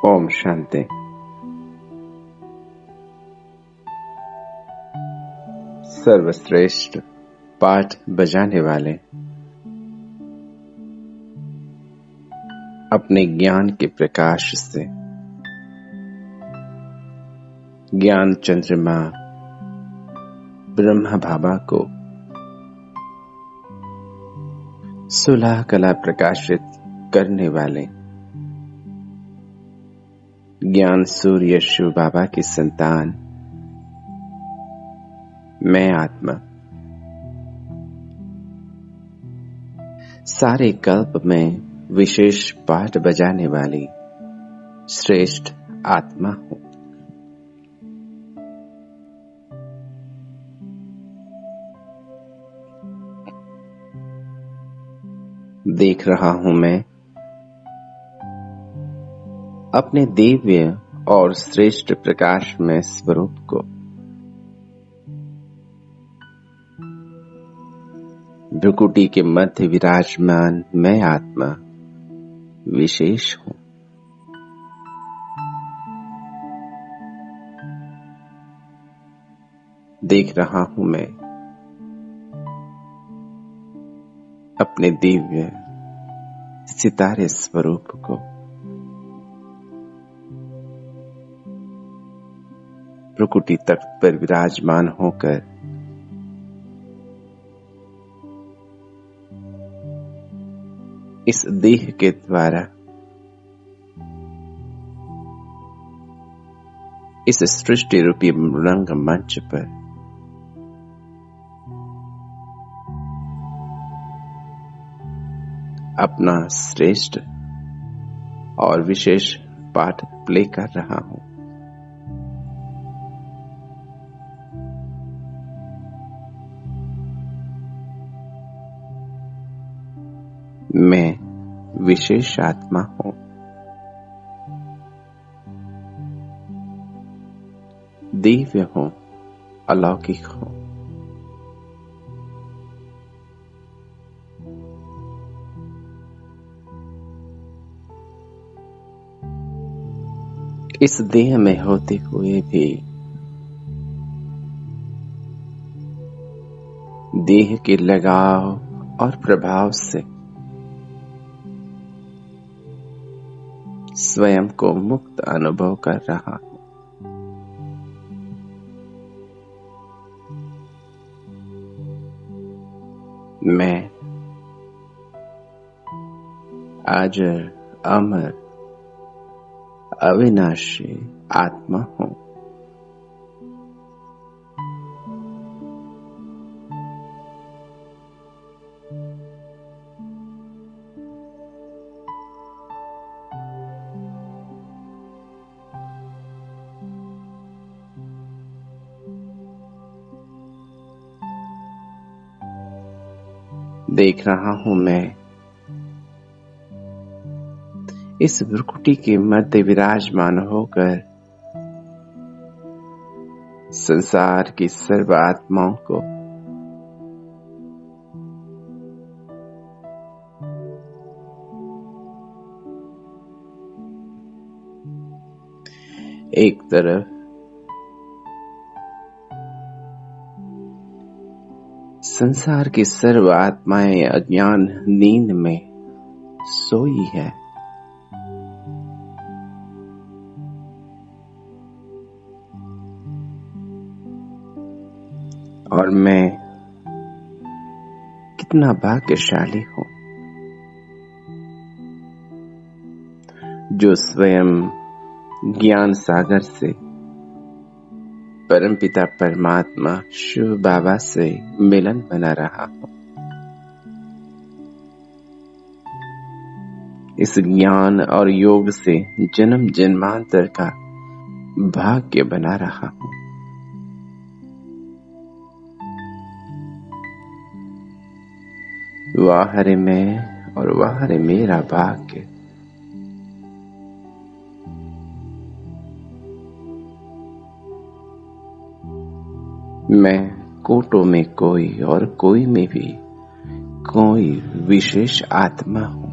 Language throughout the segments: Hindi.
ओम शांति। सर्वश्रेष्ठ पाठ बजाने वाले अपने ज्ञान के प्रकाश से ज्ञान चंद्रमा ब्रह्मा बाबा को सुलह कला प्रकाशित करने वाले ज्ञान सूर्य शिव बाबा की संतान मैं आत्मा सारे कल्प में विशेष पाठ बजाने वाली श्रेष्ठ आत्मा हूं। देख रहा हूं मैं अपने दिव्य और श्रेष्ठ प्रकाश में स्वरूप को भ्रुकुटी के मध्य विराजमान मैं आत्मा विशेष हूं। देख रहा हूं मैं अपने दिव्य सितारे स्वरूप को भ्रुकुटी तख्त पर विराजमान होकर इस देह के द्वारा इस सृष्टि रूपी रंग मंच पर अपना श्रेष्ठ और विशेष पाठ प्ले कर रहा हूं। मैं विशेष आत्मा हूं। दिव्य हूं, अलौकिक हूं। इस देह में होते हुए भी देह के लगाव और प्रभाव से स्वयं को मुक्त अनुभव कर रहा हूं। मैं अजर अमर अविनाशी आत्मा हूं। देख रहा हूं मैं इस भ्रुकुटी के मध्य विराजमान होकर संसार की सर्व आत्माओं को एक तरफ संसार की सर्व आत्माएं अज्ञान नींद में सोई है, और मैं कितना भाग्यशाली हूं जो स्वयं ज्ञान सागर से परमपिता परमात्मा शिव बाबा से मिलन बना रहा हूं। इस ज्ञान और योग से जन्म जन्मांतर का भाग्य बना रहा हूं। वाह रे मैं और वाह रे मेरा भाग्य। मैं कोटों में कोई और कोई में भी कोई विशेष आत्मा हूं।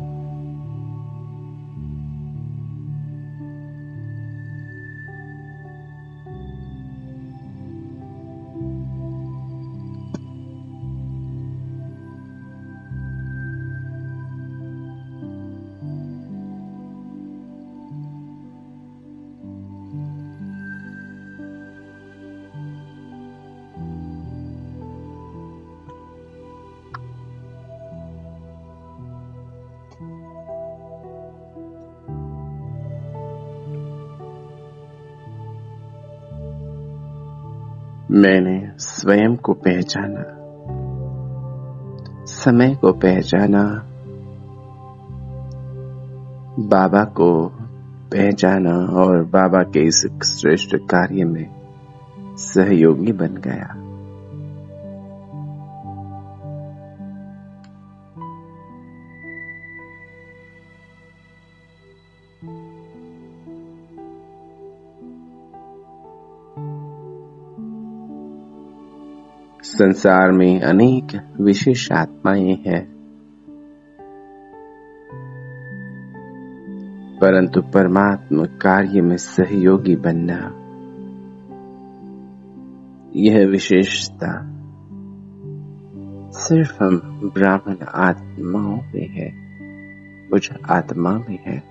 मैंने स्वयं को पहचाना, समय को पहचाना, बाबा को पहचाना और बाबा के इस श्रेष्ठ कार्य में सहयोगी बन गया। संसार में अनेक विशेष आत्माएं हैं, परंतु परमात्मा कार्य में सहयोगी बनना, यह विशेषता सिर्फ हम ब्राह्मण आत्माओं में है, कुछ आत्मा में है।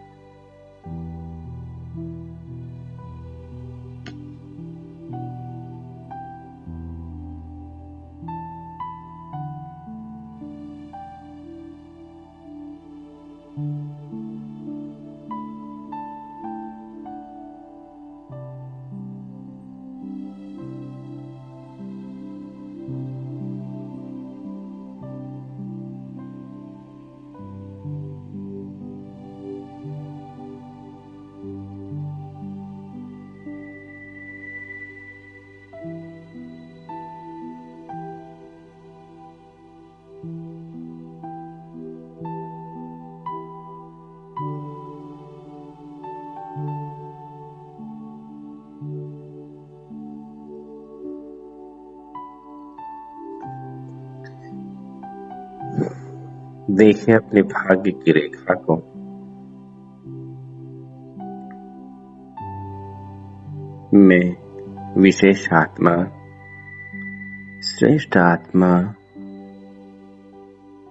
देखें अपने भाग्य की रेखा को, मैं विशेष आत्मा, श्रेष्ठ आत्मा,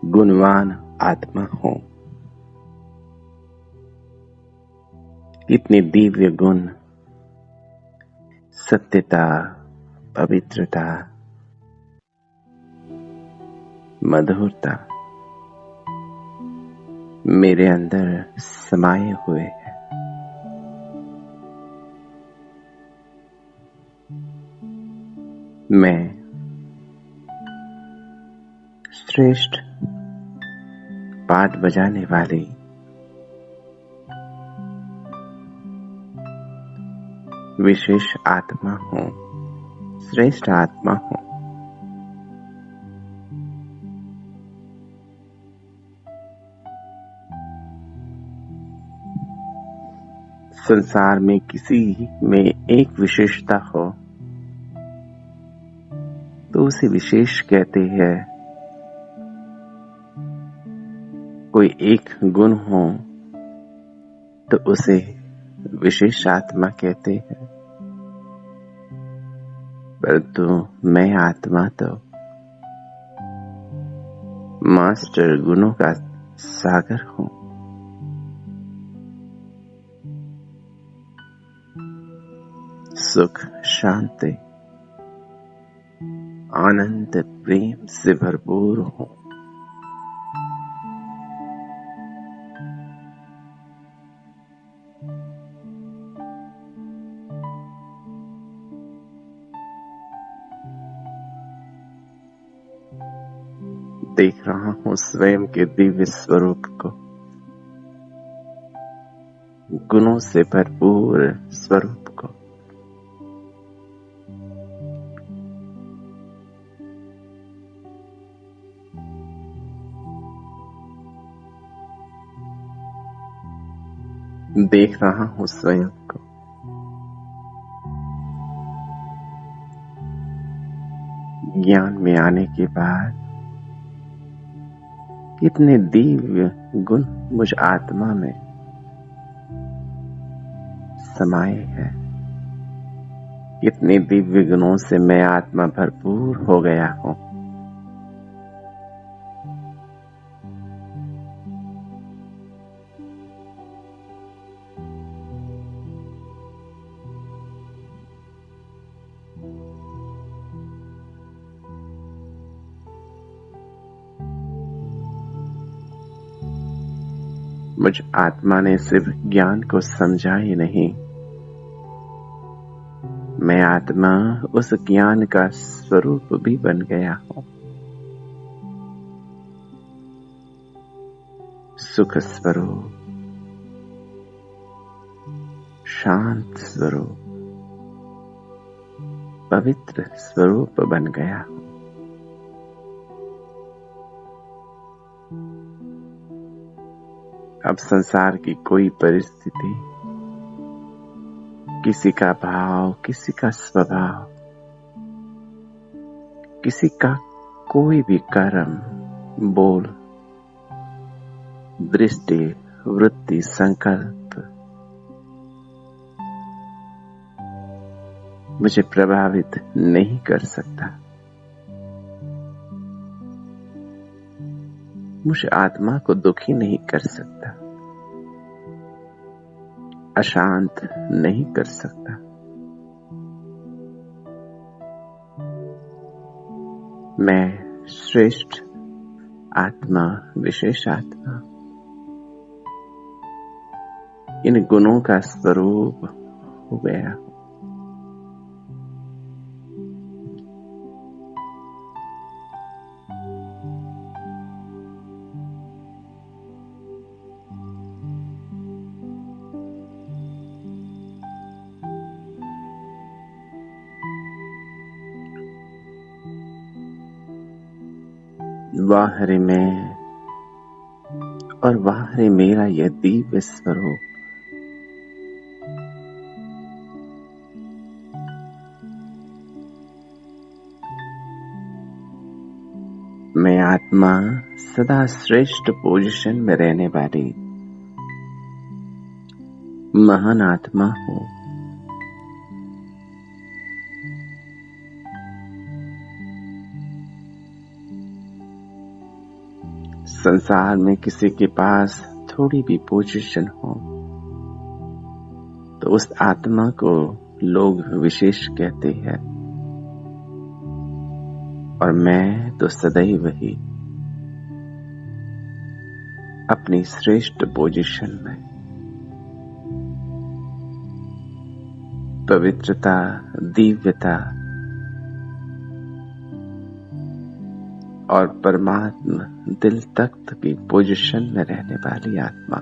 गुणवान आत्मा हूं। कितने दिव्य गुण, सत्यता, पवित्रता, मधुरता मेरे अंदर समाये हुए हैं। मैं श्रेष्ठ पाठ बजाने वाली विशेष आत्मा हूं, श्रेष्ठ आत्मा हूं। संसार में किसी में एक विशेषता हो तो उसे विशेष कहते हैं, कोई एक गुण हो तो उसे विशेष आत्मा कहते हैं। परंतु मैं आत्मा तो मास्टर गुणों का सागर हूं। सुख, शांति, आनंद, प्रेम से भरपूर हूं। देख रहा हूं स्वयं के दिव्य स्वरूप को, गुणों से भरपूर स्वरूप को। देख रहा हूं स्वयं को, ज्ञान में आने के बाद कितने दिव्य गुण मुझ आत्मा में समाये हैं। कितने दिव्य गुणों से मैं आत्मा भरपूर हो गया हूं। मुझ आत्मा ने सिर्फ ज्ञान को समझा ही नहीं, मैं आत्मा उस ज्ञान का स्वरूप भी बन गया हूं। सुख स्वरूप, शांत स्वरूप, पवित्र स्वरूप बन गया हूं। अब संसार की कोई परिस्थिति, किसी का भाव, किसी का स्वभाव, किसी का कोई भी कर्म, बोल, दृष्टि, वृत्ति, संकल्प मुझे प्रभावित नहीं कर सकता। मुझे आत्मा को दुखी नहीं कर सकता, अशांत नहीं कर सकता। मैं श्रेष्ठ आत्मा, विशेष आत्मा, इन गुणों का स्वरूप हो गया। वाह रे मैं और वाह रे मेरा यह दिव्य स्वरूप। मैं आत्मा सदा श्रेष्ठ पोजीशन में रहने वाली महान आत्मा हूं। संसार में किसी के पास थोड़ी भी पोजीशन हो तो उस आत्मा को लोग विशेष कहते हैं, और मैं तो सदैव ही अपनी श्रेष्ठ पोजीशन में पवित्रता, दिव्यता और परमात्मा दिल तख्त की पोजीशन में रहने वाली आत्मा।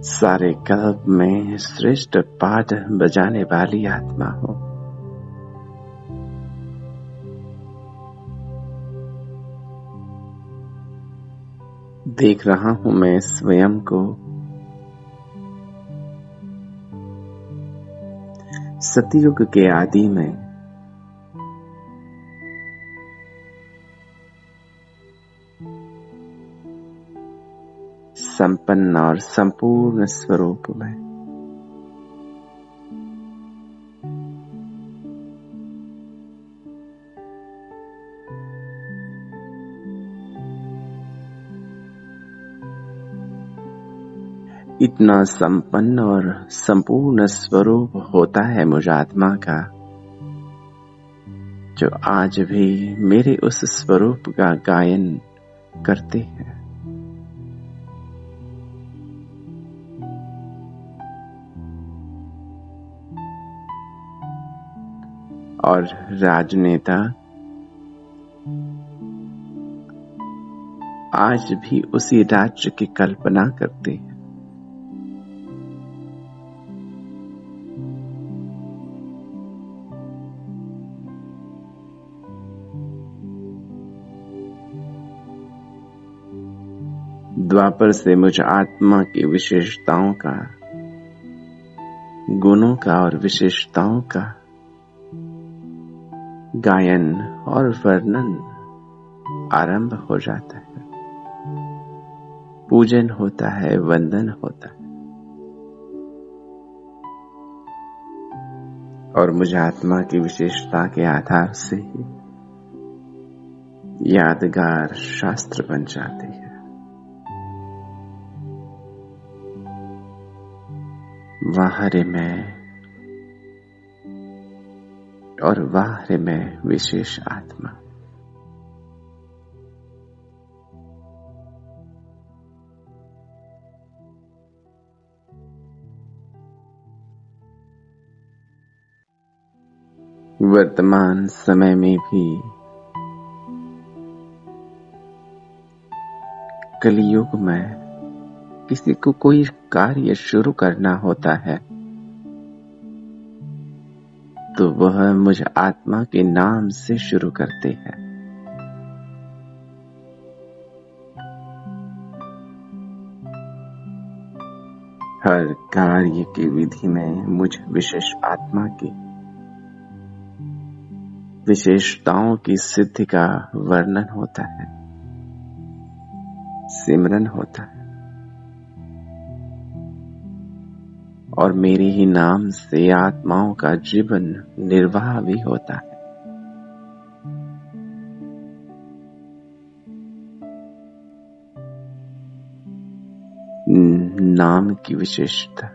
सारे कल्प में श्रेष्ठ पाठ बजाने वाली आत्मा हूं। देख रहा हूं मैं स्वयं को सतयुग के आदि में संपन्न और संपूर्ण स्वरूप में। इतना संपन्न और संपूर्ण स्वरूप होता है मुझ आत्मा का, जो आज भी मेरे उस स्वरूप का गायन करते हैं। और राजनेता आज भी उसी राज्य की कल्पना करते हैं। द्वापर से मुझ आत्मा की विशेषताओं का, गुणों का और विशेषताओं का गायन और वर्णन आरंभ हो जाता है। पूजन होता है, वंदन होता है, और मुझ आत्मा की विशेषता के आधार से ही यादगार शास्त्र बन जाते हैं। वाह रे मैं और बाहर में विशेष आत्मा। वर्तमान समय में भी कलियुग में किसी को कोई कार्य शुरू करना होता है तो वह मुझ आत्मा के नाम से शुरू करते हैं। हर कार्य की विधि में मुझ विशेष आत्मा की विशेषताओं की सिद्धि का वर्णन होता है, सिमरन होता है और मेरे ही नाम से आत्माओं का जीवन निर्वाह भी होता है। नाम की विशेषता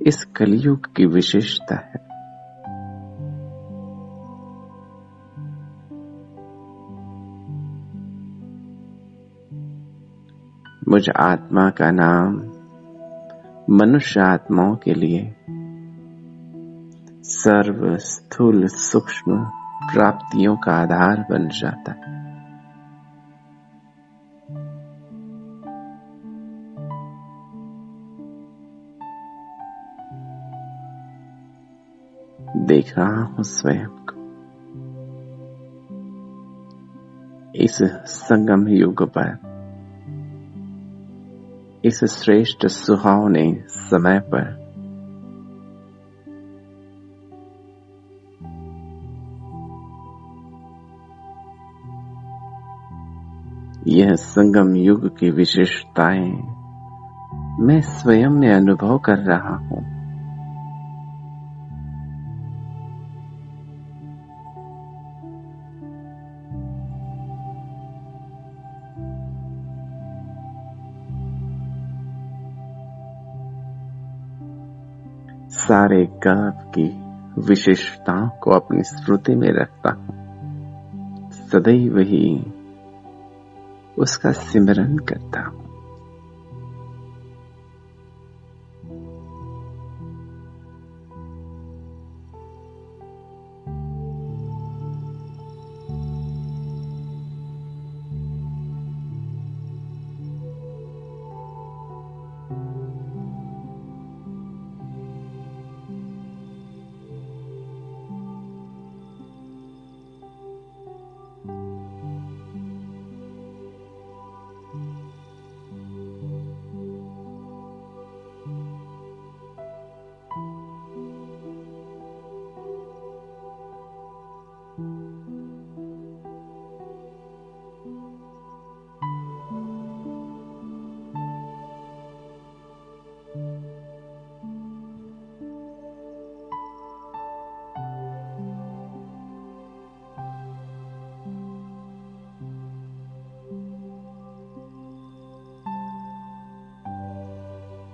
इस कलियुग की विशेषता है। मुझ आत्मा का नाम मनुष्य आत्माओं के लिए सर्व स्थूल सूक्ष्म प्राप्तियों का आधार बन जाता है। देख रहा हूं स्वयं को इस संगम युग पर, इस श्रेष्ठ सुहावने समय पर यह संगम युग की विशेषताएं मैं स्वयं में अनुभव कर रहा हूं। सारे काव्य की विशेषताओं को अपनी स्मृति में रखता हूं, सदैव ही उसका सिमरन करता हूं।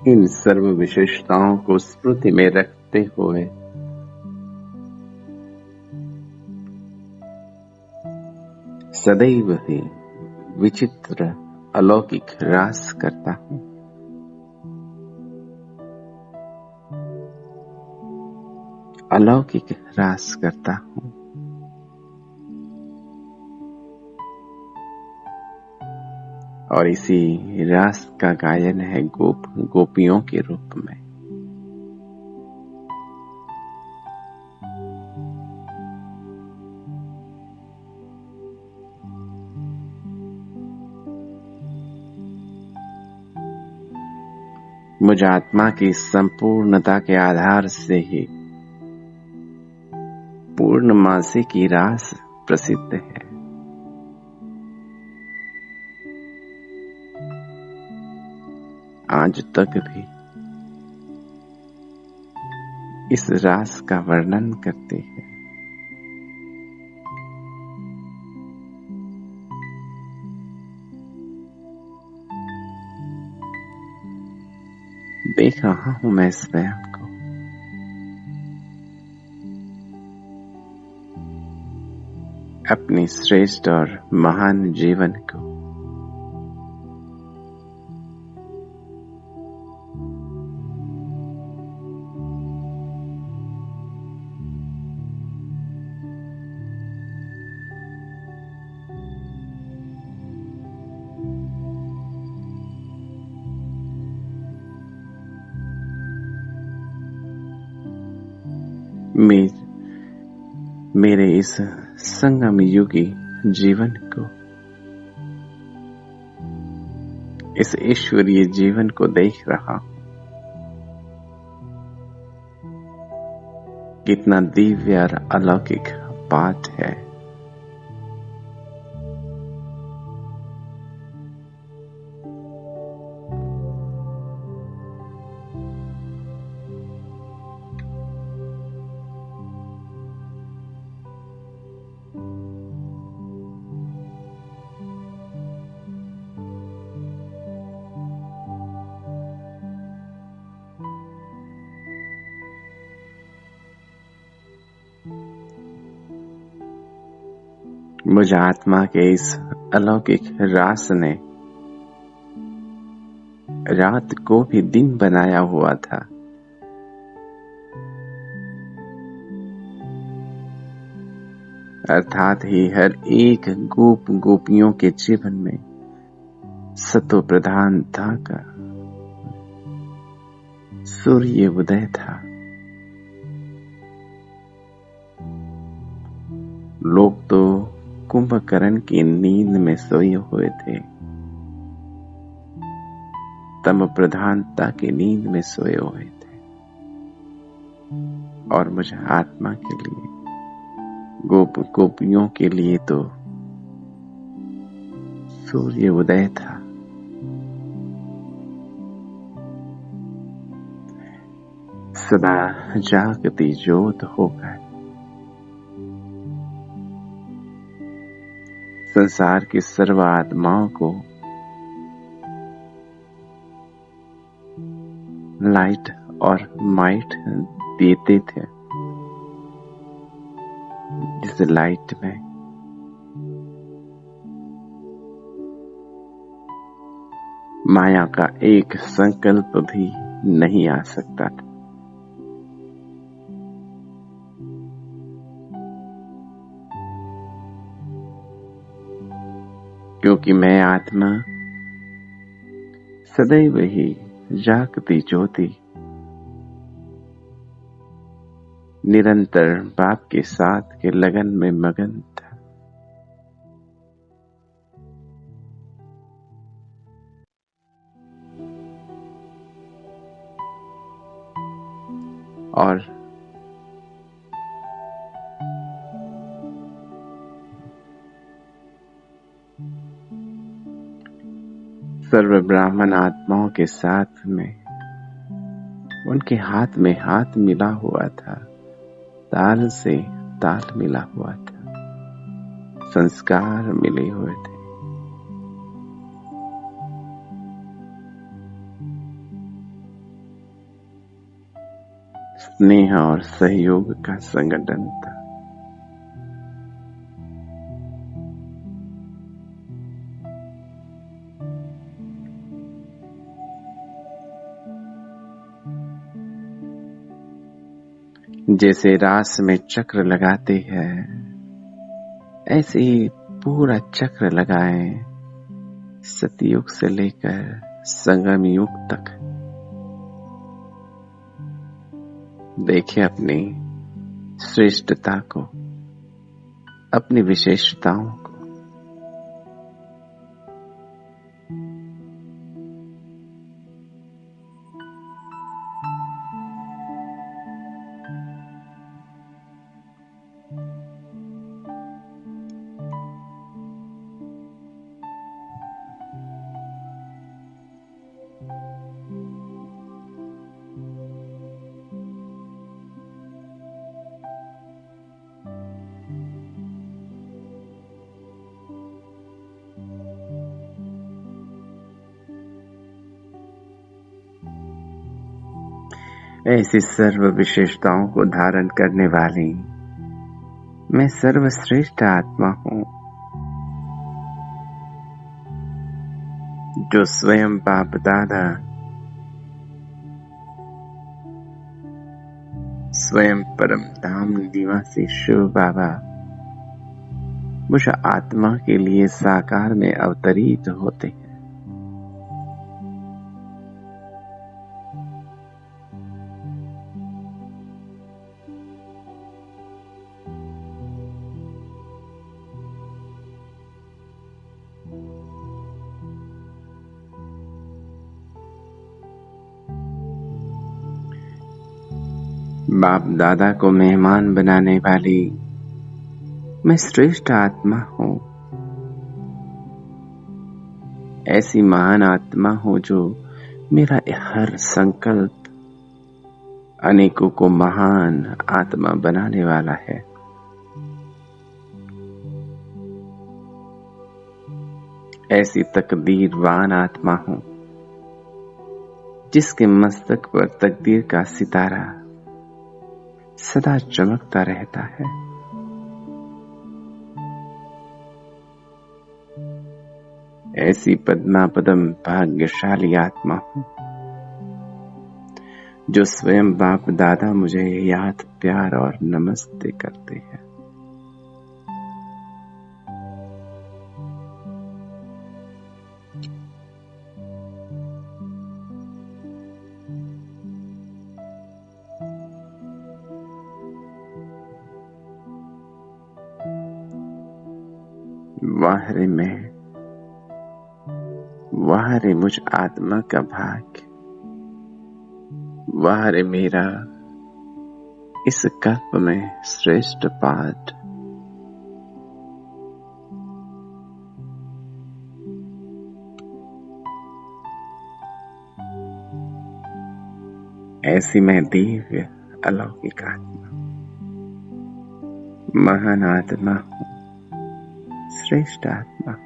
इन सर्व विशेषताओं को स्मृति में रखते हुए सदैव ही विचित्र अलौकिक रास करता हूं। अलौकिक रास करता हूं। और इसी रास का गायन है गोपियों के रूप में। मुझ आत्मा की संपूर्णता के आधार से ही पूर्णमासी की रास प्रसिद्ध है। आज तक भी इस रास का वर्णन करते हैं। देख रहा हूं मैं स्वयं को अपनी श्रेष्ठ और महान जीवन को मेरे इस संगम युगी जीवन को, इस ईश्वरीय जीवन को देख रहा हूं। कितना दिव्य और अलौकिक पाठ है। मुझ आत्मा के इस अलौकिक रास ने रात को भी दिन बनाया हुआ था। अर्थात ही हर एक गोप गोपियों के जीवन में सतो प्रधानता का सूर्य उदय था। लोग तो कुंभकर्ण की नींद में सोए हुए थे, तम प्रधानता की नींद में सोए हुए थे। और मुझे आत्मा के लिए, गोप गोपियों के लिए तो सूर्य उदय था। सदा जागती ज्योत होकर संसार की सर्व आत्माओं को लाइट और माइट देते थे। जिस लाइट में माया का एक संकल्प भी नहीं आ सकता था। क्योंकि मैं आत्मा सदैव ही जागती ज्योति, निरंतर बाप के साथ के लगन में मगन था। और सर्व ब्राह्मण आत्माओं के साथ में उनके हाथ में हाथ मिला हुआ था, ताल से ताल मिला हुआ था, संस्कार मिले हुए थे। स्नेह और सहयोग का संगठन था। जैसे रास में चक्र लगाते हैं, ऐसे ही पूरा चक्र लगाएं, सतयुग से लेकर संगम युग तक। देखिए अपनी श्रेष्ठता को, अपनी विशेषताओं को। ऐसी सर्व विशेषताओं को धारण करने वाली मैं सर्वश्रेष्ठ आत्मा हूँ जो स्वयं बाप दादा, स्वयं परम धाम निवासी शिव बाबा मुझ आत्मा के लिए साकार में अवतरित होते हैं। बाप दादा को मेहमान बनाने वाली मैं श्रेष्ठ आत्मा हूँ। ऐसी महान आत्मा हूँ जो मेरा हर संकल्प अनेकों को महान आत्मा बनाने वाला है। ऐसी तकदीरवान आत्मा हूँ जिसके मस्तक पर तकदीर का सितारा सदा चमकता रहता है। ऐसी पद्मापदम भाग्यशाली आत्मा हूँ जो स्वयं बाप दादा मुझे याद, प्यार और नमस्ते करते हैं। वाह रे मैं, वाह रे मुझ आत्मा का भाग्य, वाह रे मेरा इस कल्प में श्रेष्ठ पाठ। ऐसी मैं दिव्य अलौकिक आत्मा, महान आत्मा हूँ, श्रेष्ठ आत्मा हूँ।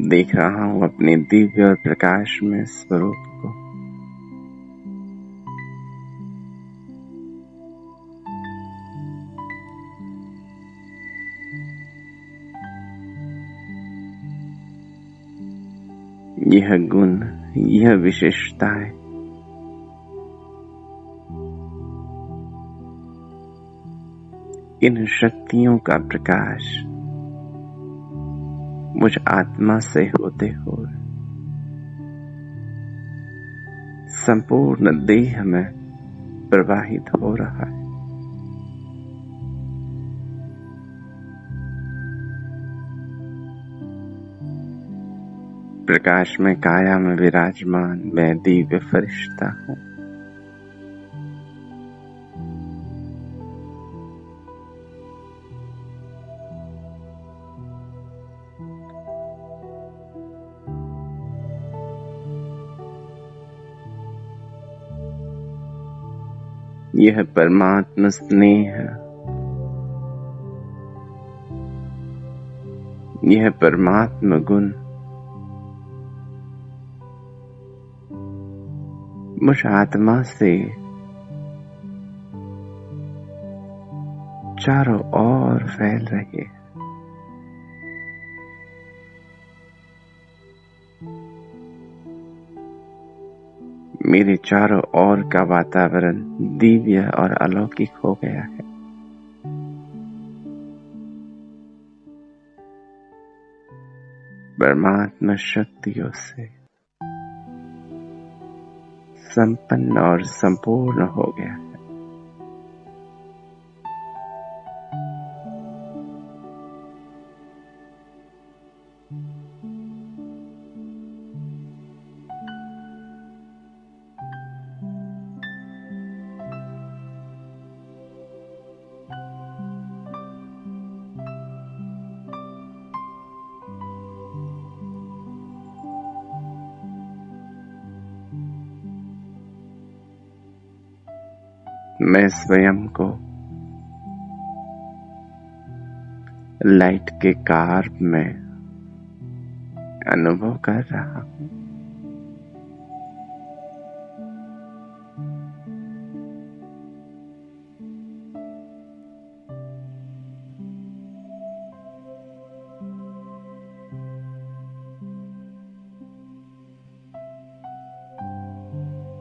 देख रहा हूँ अपने दिव्य और प्रकाश में स्वरूप को। यह गुण, यह विशेषताएं इन शक्तियों का प्रकाश मुझ आत्मा से होते हुए संपूर्ण देह में प्रवाहित हो रहा है। प्रकाश में काया में विराजमान मैं दिव्य फरिश्ता हूँ। यह परमात्मा स्नेह, यह परमात्मा गुण मुझ आत्मा से चारों ओर फैल रहे हैं। मेरे चारों ओर का वातावरण दिव्य और अलौकिक हो गया है। परमात्मा शक्तियों से संपन्न और संपूर्ण हो गया है। मैं स्वयं को लाइट के कार्ब में अनुभव कर रहा हूं।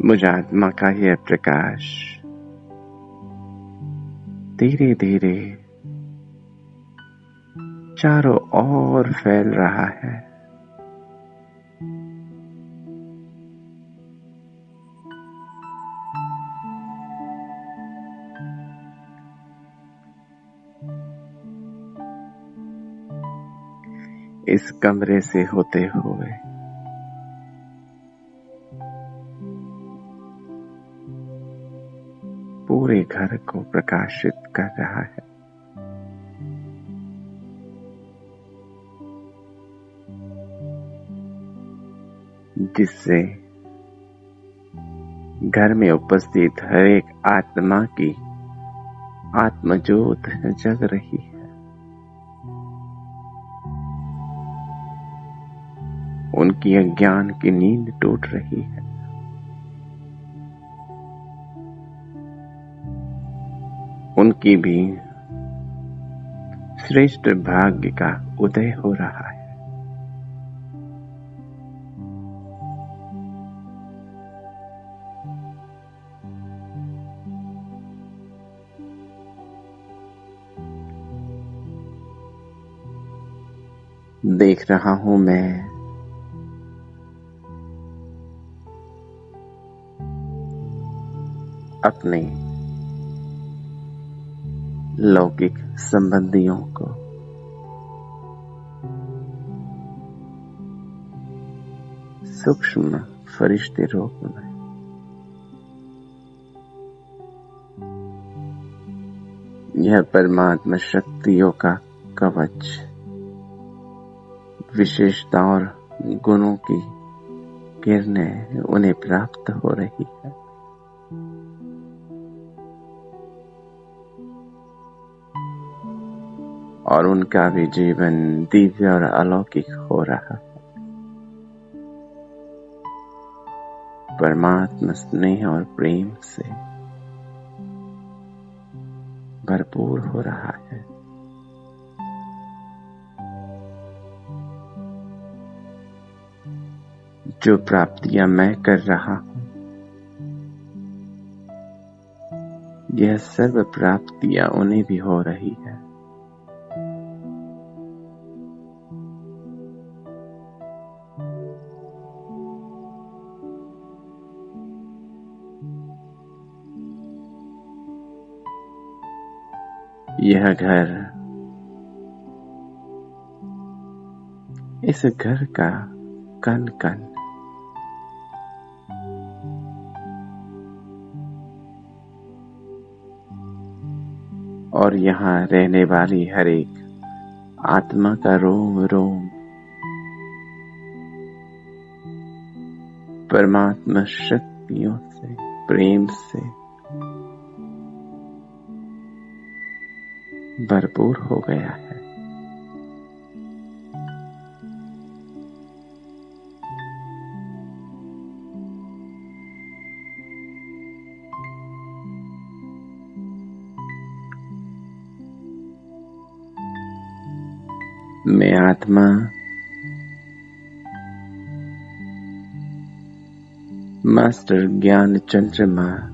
मुझ आत्मा का यह प्रकाश धीरे धीरे चारों ओर फैल रहा है। इस कमरे से होते हुए पूरे घर को प्रकाशित कर रहा है। जिससे घर में उपस्थित हर एक आत्मा की आत्मज्योत जग रही है। उनकी अज्ञान की नींद टूट रही है। उनकी भी श्रेष्ठ भाग्य का उदय हो रहा है। देख रहा हूं मैं अपने लौकिक संबंधियों को सूक्ष्म फरिश्ते रूप में यह परमात्मा शक्तियों का कवच विशेषता और गुणों की किरणें उन्हें प्राप्त हो रही है। और उनका भी जीवन दिव्य और अलौकिक हो रहा है। परमात्मा स्नेह और प्रेम से भरपूर हो रहा है। जो प्राप्तियां मैं कर रहा हूं, यह सर्व प्राप्तियां उन्हें भी हो रही है। यह घर, इस घर का कण कण और यहाँ रहने वाली हर एक आत्मा का रोम रोम परमात्मा शक्तियों से, प्रेम से भरपूर हो गया है। मैं आत्मा मास्टर ज्ञान चंद्रमा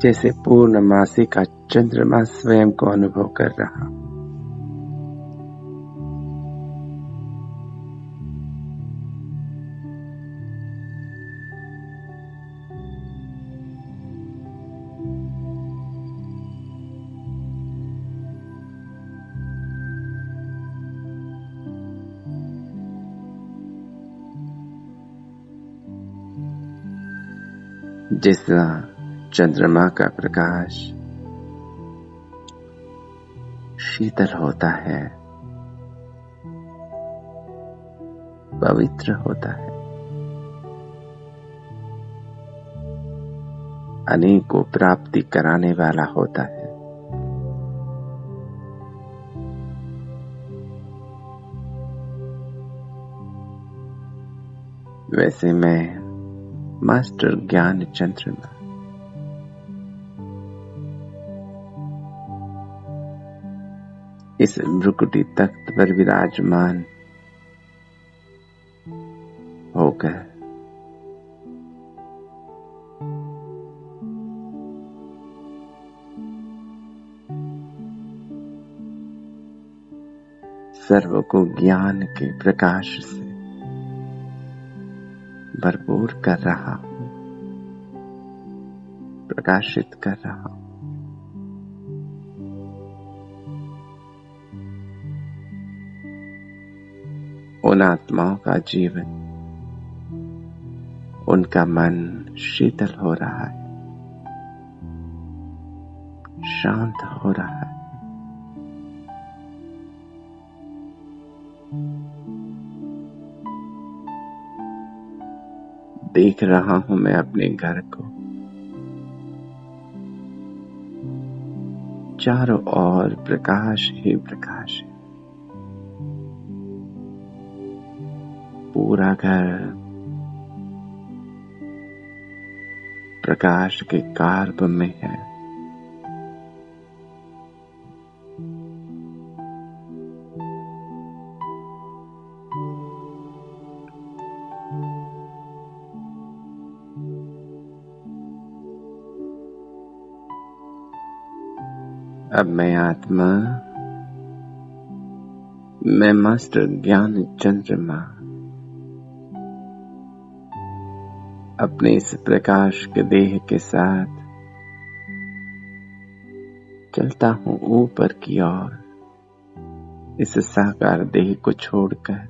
जैसे पूर्णमासी का चंद्रमा स्वयं को अनुभव कर रहा हूं। जिस तरह चंद्रमा का प्रकाश शीतल होता है, पवित्र होता है, अनेकों प्राप्ति कराने वाला होता है। वैसे मैं मास्टर ज्ञान चंद्रमा इस भ्रुकुटी तख्त पर विराजमान होकर सर्व को ज्ञान के प्रकाश से भरपूर कर रहा हूं, प्रकाशित कर रहा हूं। उन आत्माओं का जीवन, उनका मन शीतल हो रहा है, शांत हो रहा है। देख रहा हूं मैं अपने घर को, चारों ओर प्रकाश ही प्रकाश है। पूरा घर प्रकाश के कार्ब में है। अब मैं आत्मा, मैं मास्टर ज्ञान चंद्रमा अपने इस प्रकाश के देह के साथ चलता हूं ऊपर की ओर, इस साकार देह को छोड़कर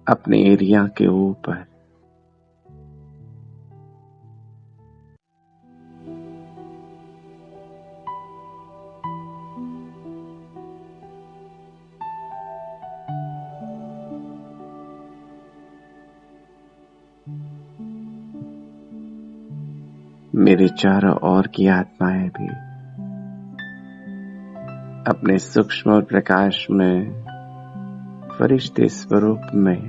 अपने एरिया के ऊपर। मेरे चारों ओर की आत्माएं भी अपने सूक्ष्म और प्रकाश में फरिश्ते स्वरूप में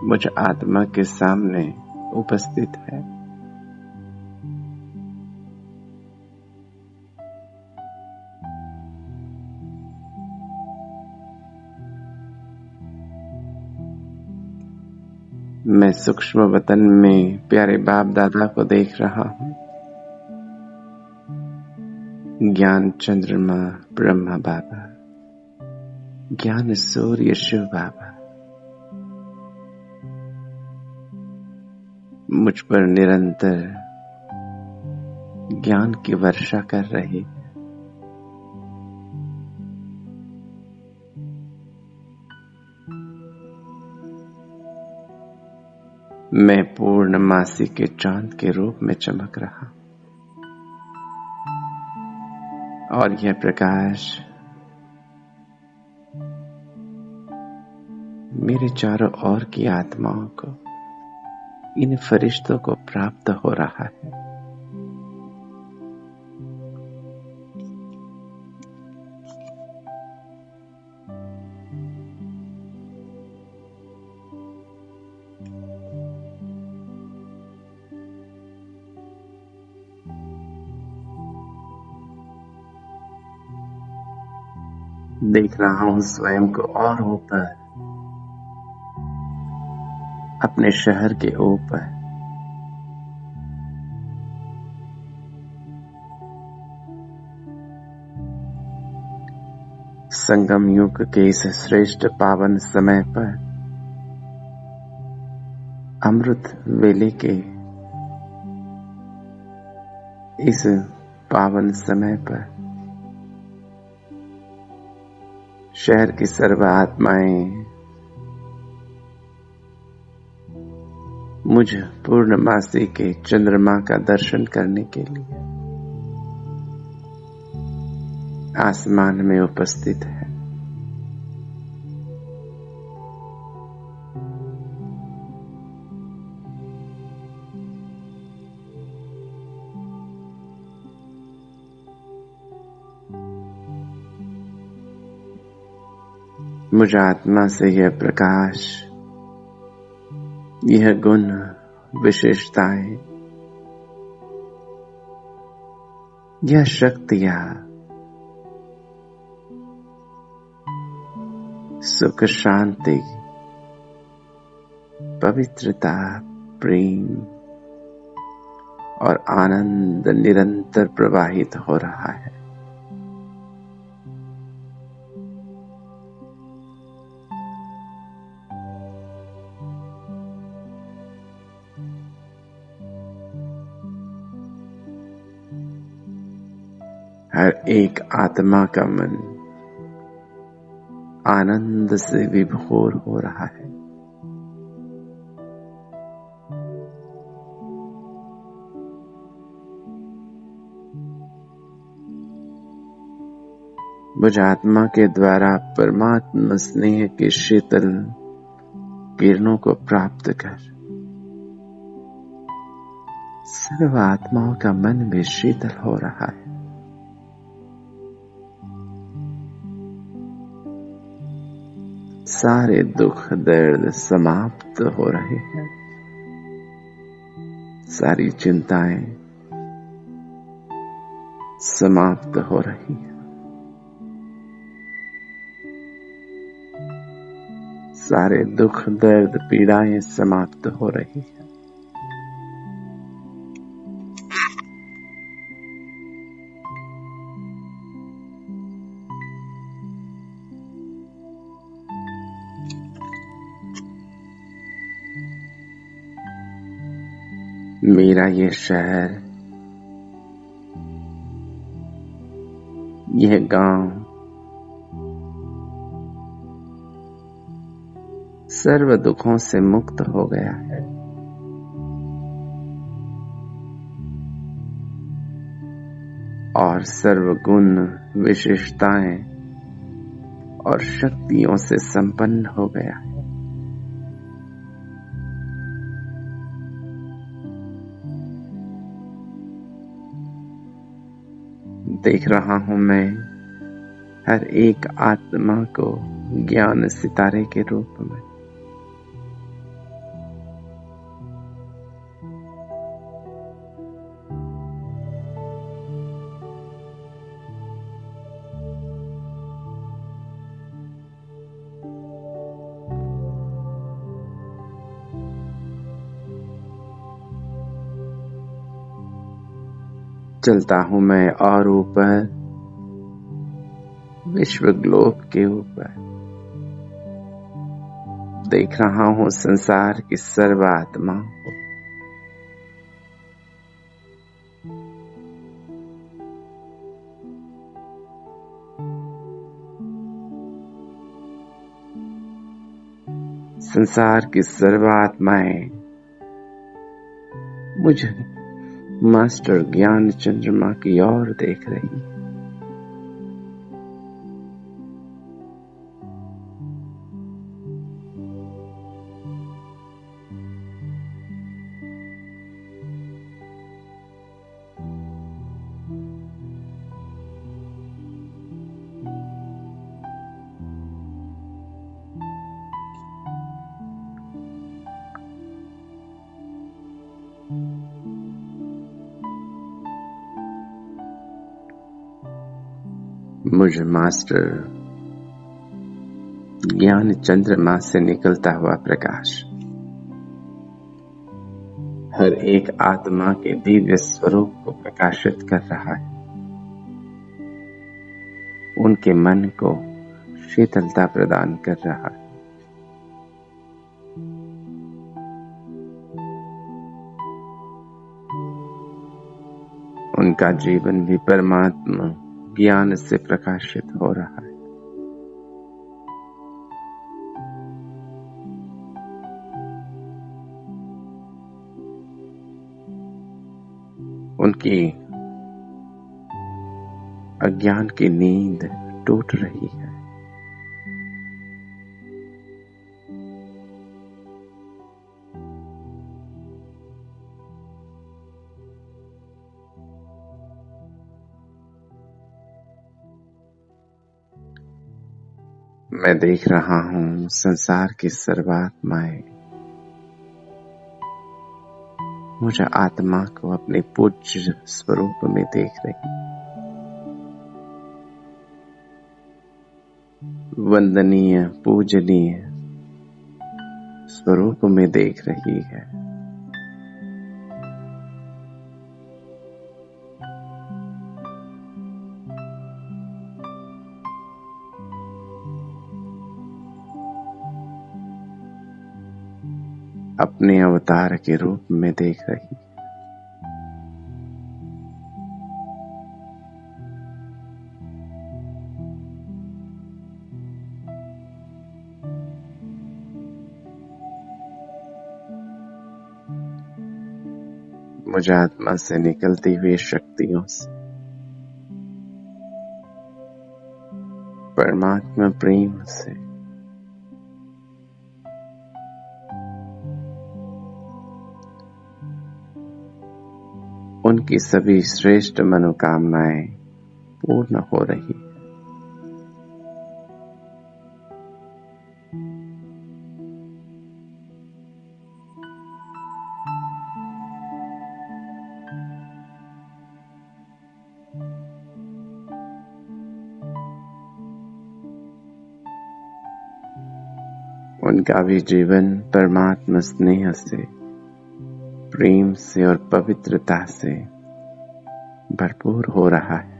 मुझ आत्मा के सामने उपस्थित है। मैं सूक्ष्म वतन में प्यारे बाप दादा को देख रहा हूं। ज्ञान चंद्रमा ब्रह्मा बाबा, ज्ञान सूर्य शिव बाबा मुझ पर निरंतर ज्ञान की वर्षा कर रहे हैं। मैं पूर्णमासी के चांद के रूप में चमक रहा और यह प्रकाश मेरे चारों ओर की आत्माओं को, इन फरिश्तों को प्राप्त हो रहा है। देख रहा हूं स्वयं को और ऊपर, अपने शहर के ऊपर। संगम युग के इस श्रेष्ठ पावन समय पर, अमृत वेले के इस पावन समय पर शहर की सर्व आत्माएं मुझ पूर्णमासी के चंद्रमा का दर्शन करने के लिए आसमान में उपस्थित है। मुझ आत्मा से यह प्रकाश, यह गुण, विशेषताएं, यह शक्तियां, सुख, शांति, पवित्रता, प्रेम और आनंद निरंतर प्रवाहित हो रहा है। हर एक आत्मा का मन आनंद से विभोर हो रहा है। मुझ आत्मा के द्वारा परमात्मा स्नेह के शीतल किरणों को प्राप्त कर सर्व आत्माओं का मन भी शीतल हो रहा है। सारे दुख दर्द समाप्त हो रहे हैं। सारी चिंताएं समाप्त हो रही हैं। सारे दुख दर्द पीड़ाएं समाप्त हो रही हैं। मेरा ये शहर, यह गांव सर्व दुखों से मुक्त हो गया है। और सर्व गुण, विशेषताएं और शक्तियों से संपन्न हो गया है। देख रहा हूं मैं हर एक आत्मा को ज्ञान सितारे के रूप में। चलता हूं मैं और ऊपर, विश्व ग्लोब के ऊपर। देख रहा हूं संसार की सर्व आत्माओं को। संसार की सर्व आत्माएं मुझे मास्टर ज्ञान चंद्रमा की ओर देख रही है। मुझे मास्टर ज्ञान चंद्रमा से निकलता हुआ प्रकाश हर एक आत्मा के दिव्य स्वरूप को प्रकाशित कर रहा है। उनके मन को शीतलता प्रदान कर रहा है। उनका जीवन भी परमात्मा ज्ञान से प्रकाशित हो रहा है। उनकी अज्ञान की नींद टूट रही है। मैं देख रहा हूँ संसार की सर्वात्माएं मुझे आत्मा को अपने पूज्य स्वरूप में देख रही, वंदनीय पूजनीय स्वरूप में देख रही है। अपने अवतार के रूप में देख रही। मुझे आत्मा से निकलती हुई शक्तियों से परमात्मा प्रेम से उनकी सभी श्रेष्ठ मनोकामनाएं पूर्ण हो रही। उनका भी जीवन परमात्मा स्नेह से, प्रेम से और पवित्रता से भरपूर हो रहा है।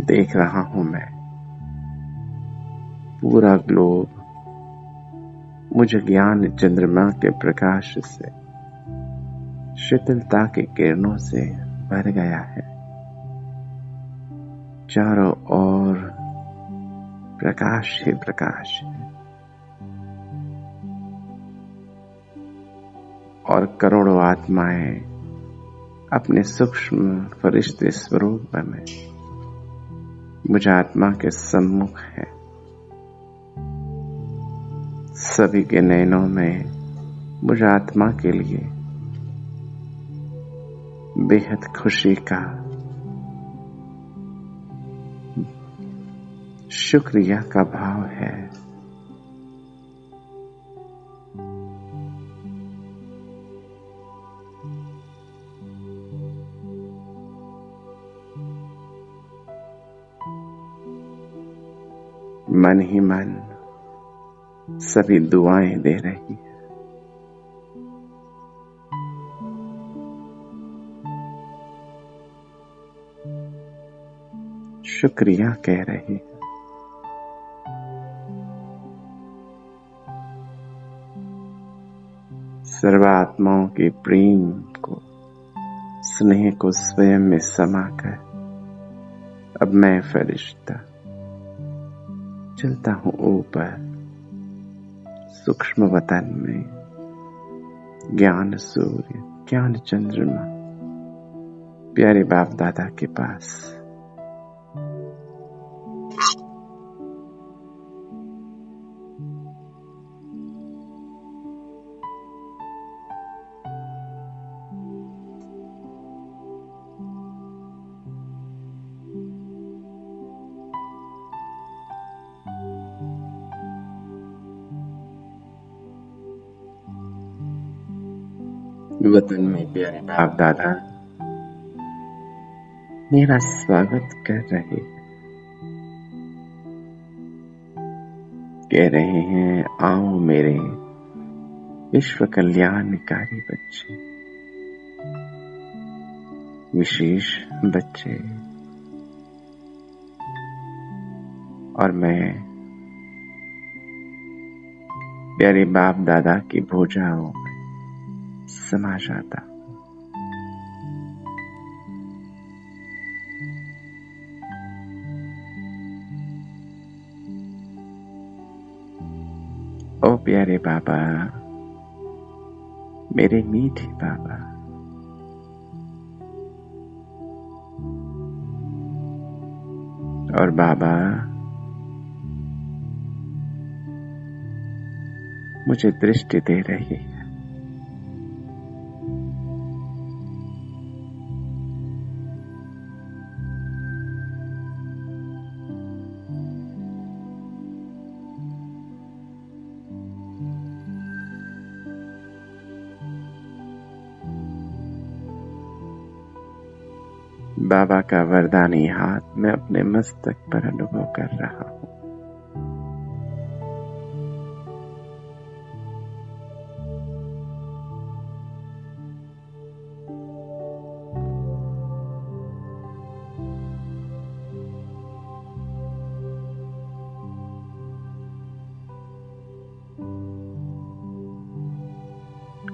देख रहा हूं मैं पूरा ग्लोब मुझे ज्ञान चंद्रमा के प्रकाश से, शीतलता के किरणों से भर गया है। चारों ओर प्रकाश ही प्रकाश है और करोड़ों आत्माएं अपने सूक्ष्म फरिश्ते स्वरूप में मुझे आत्मा के सम्मुख है। सभी के नयनों में मुझे आत्मा के लिए बेहद खुशी का, शुक्रिया का भाव है। मन ही मन सभी दुआएं दे रही है। शुक्रिया कह रही है। सर्वात्माओं के प्रेम को, स्नेह को स्वयं में समाकर अब मैं फरिश्ता चलता हूं ऊपर सूक्ष्म वतन में, ज्ञान सूर्य, ज्ञान चंद्रमा, प्यारे बाप दादा के पास। वतन में प्यारे बाप दादा मेरा स्वागत कर रहे हैं। कह रहे हैं, आओ मेरे विश्व कल्याणकारी बच्चे, विशेष बच्चे। और मैं प्यारे बाप दादा की भुजाओं में समा जाता। ओ प्यारे बाबा, मेरे मीठे बाबा, और बाबा मुझे दृष्टि दे रही है। बाबा का वरदानी हाथ मैं अपने मस्तक पर अनुभव कर रहा हूं।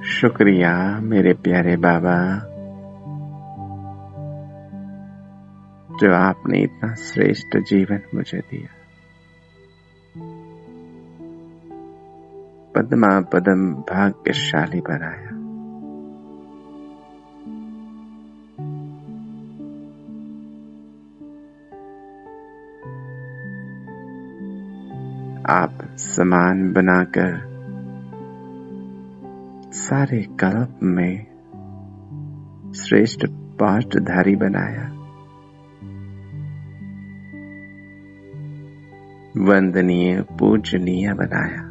शुक्रिया मेरे प्यारे बाबा, जो आपने इतना श्रेष्ठ जीवन मुझे दिया। पद्मा पदम भाग्यशाली बनाया। आप समान बनाकर सारे कल्प में श्रेष्ठ पाठधारी बनाया। वंदनीय पूजनीय बनाया।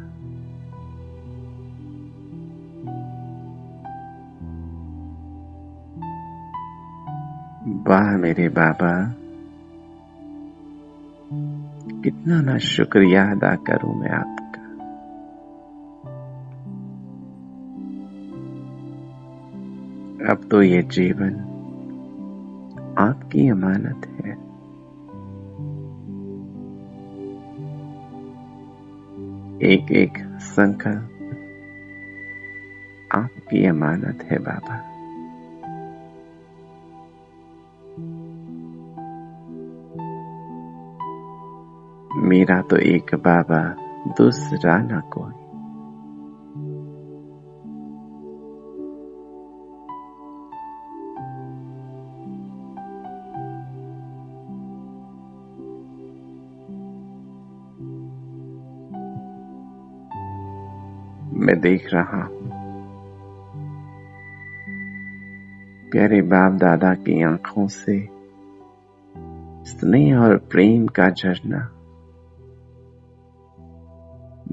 वाह मेरे बाबा, कितना ना शुक्रिया अदा करूं मैं आपका। अब तो ये जीवन आपकी अमानत है। एक एक संकल्प आपकी अमानत है बाबा। मेरा तो एक बाबा, दूसरा ना कोई। मैं देख रहा हूं प्यारे बाप दादा की आंखों से स्नेह और प्रेम का झरना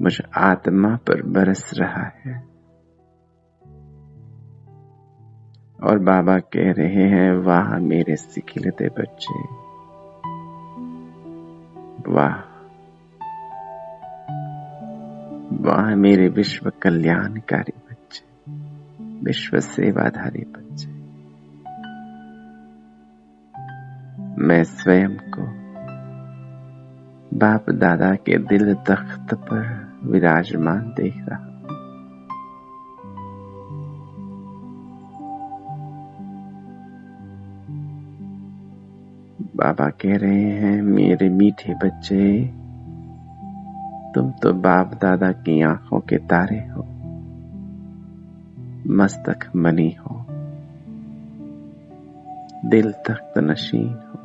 मुझ आत्मा पर बरस रहा है। और बाबा कह रहे हैं, वाह मेरे सिखिलते बच्चे, वाह वाह मेरे विश्व कल्याणकारी बच्चे, विश्व सेवाधारी बच्चे। मैं स्वयं को बाप दादा के दिल तख्त पर विराजमान देख रहा हूं। बाबा कह रहे हैं, मेरे मीठे बच्चे, तुम तो बाप दादा की आंखों के तारे हो, मस्तक मनी हो, दिल तख्त नशीन हो,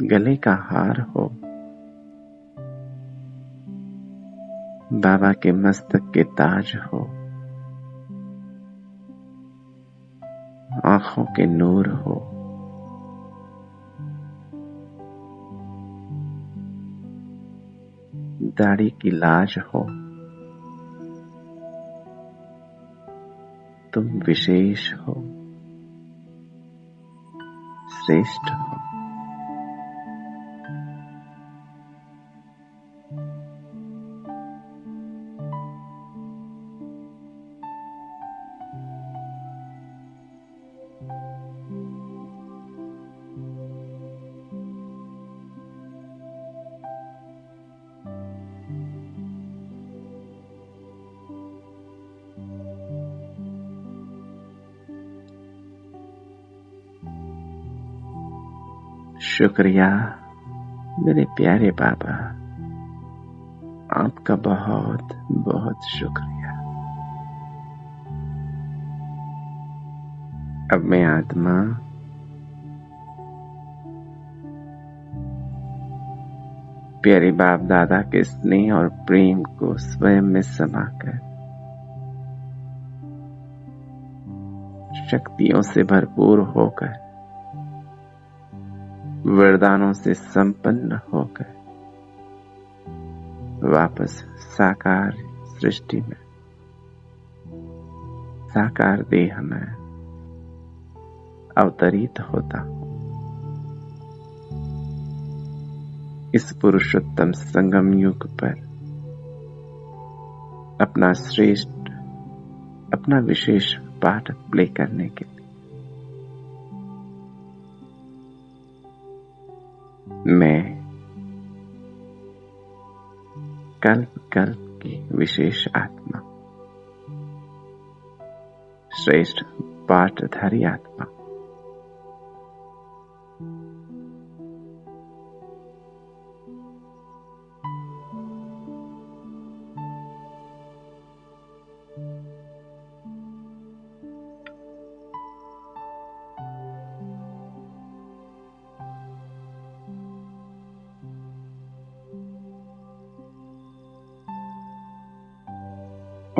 गले का हार हो। बाबा के मस्तक के ताज हो, आंखों के नूर हो। दाढ़ी की लाज हो। तुम विशेष हो, श्रेष्ठ हो। शुक्रिया मेरे प्यारे बाबा, आपका बहुत बहुत शुक्रिया। अब मैं आत्मा प्यारे बाप दादा के स्नेह और प्रेम को स्वयं में समाकर शक्तियों से भरपूर होकर वरदानों से संपन्न होकर वापस साकार सृष्टि में साकार देह में अवतरित होता हूं। इस पुरुषोत्तम संगम युग पर अपना श्रेष्ठ अपना विशेष पाठ प्ले करने के लिए मैं कल्प कल्प की विशेष आत्मा, श्रेष्ठ पाठधारी आत्मा,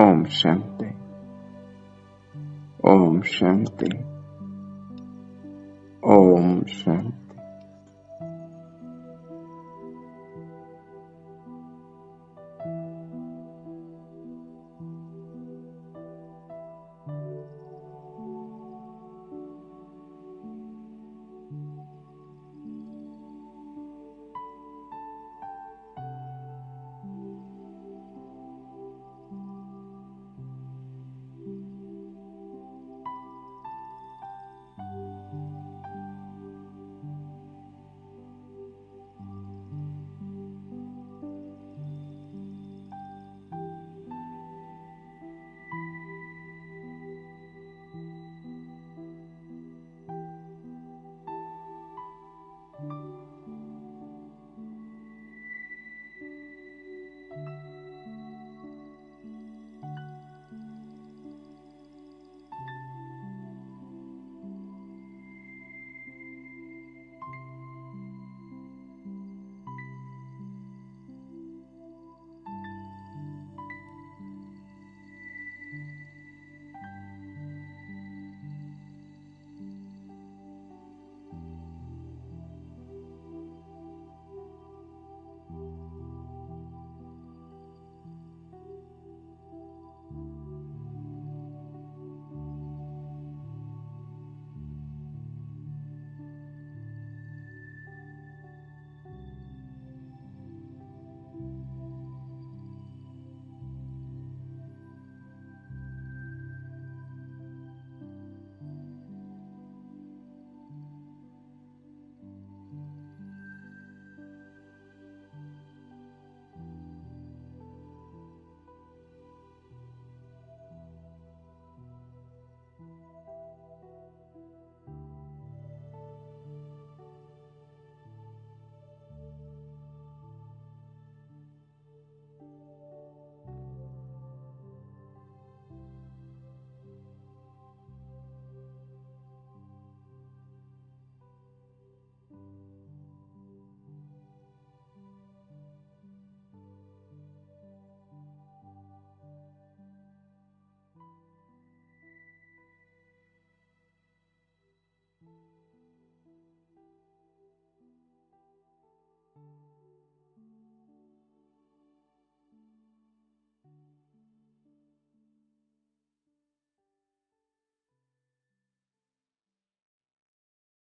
ओम शांति, ओम शांति, ओम शांति।